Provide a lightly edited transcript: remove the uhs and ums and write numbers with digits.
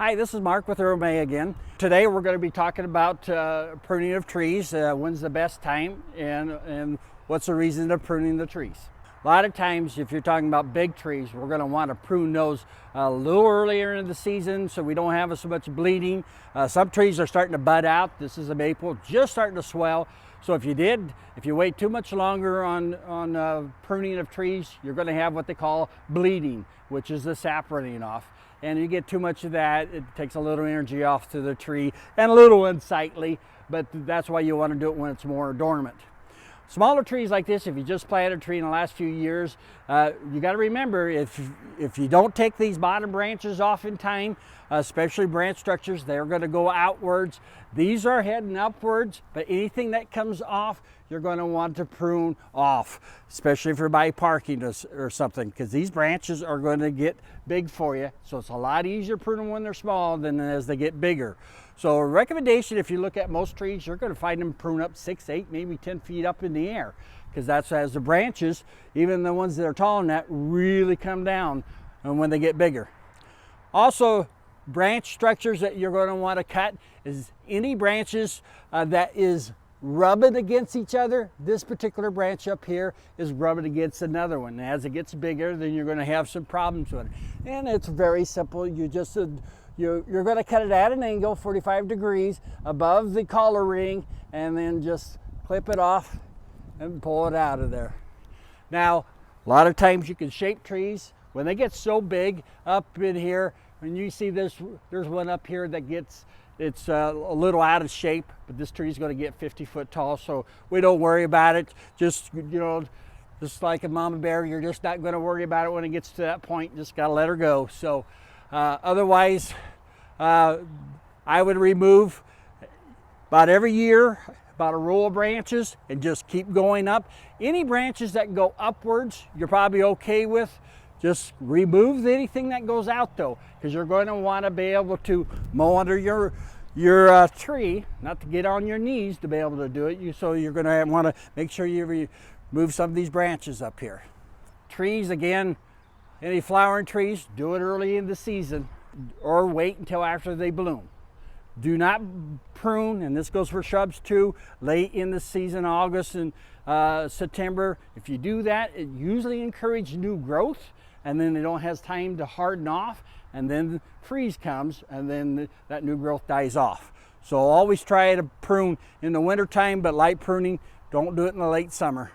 Hi, this is Mark with May again. Today we're going to be talking about pruning of trees. When's the best time and what's the reason of pruning the trees. A lot of times if you're talking about big trees, we're going to want to prune those a little earlier in the season so we don't have so much bleeding. Some trees are starting to bud out. This is a maple just starting to swell. So if you wait too much longer on pruning of trees, you're going to have what they call bleeding, which is the sap running off. And you get too much of that, it takes a little energy off to the tree and a little unsightly, but that's why you want to do it when it's more dormant. Smaller trees like this, if you just planted a tree in the last few years, you got to remember if you don't take these bottom branches off in time, especially branch structures, they're going to go outwards. These are heading upwards, but anything that comes off, you're going to want to prune off, especially if you're by parking or something, because these branches are going to get big for you. So it's a lot easier pruning when they're small than as they get bigger. So a recommendation, if you look at most trees, you're going to find them prune up 6, 8, maybe 10 feet up in the air, because that's as the branches, even the ones that are tall and that, really come down and when they get bigger. Also, branch structures that you're going to want to cut is any branches that is rubbing against each other. This particular branch up here is rubbing against another one. And as it gets bigger, then you're going to have some problems with it. And it's very simple. You're going to cut it at an angle, 45 degrees above the collar ring, and then just clip it off and pull it out of there. Now, a lot of times you can shape trees. When they get so big up in here, when you see this, there's one up here that it's a little out of shape, but this tree is going to get 50 foot tall, so we don't worry about it. Just like a mama bear, you're just not going to worry about it when it gets to that point. Just got to let her go. So otherwise, I would remove about every year about a row of branches and just keep going up. Any branches that go upwards, you're probably okay with. Just remove anything that goes out though, because you're going to want to be able to mow under your tree, not to get on your knees to be able to do it. So you're going to want to make sure you remove some of these branches up here. Trees, again, any flowering trees, do it early in the season or wait until after they bloom. Do not prune, and this goes for shrubs too, late in the season, August and September. If you do that, it usually encourages new growth, and then they don't have time to harden off, and then the freeze comes, and then that new growth dies off. So always try to prune in the winter time, but light pruning, don't do it in the late summer.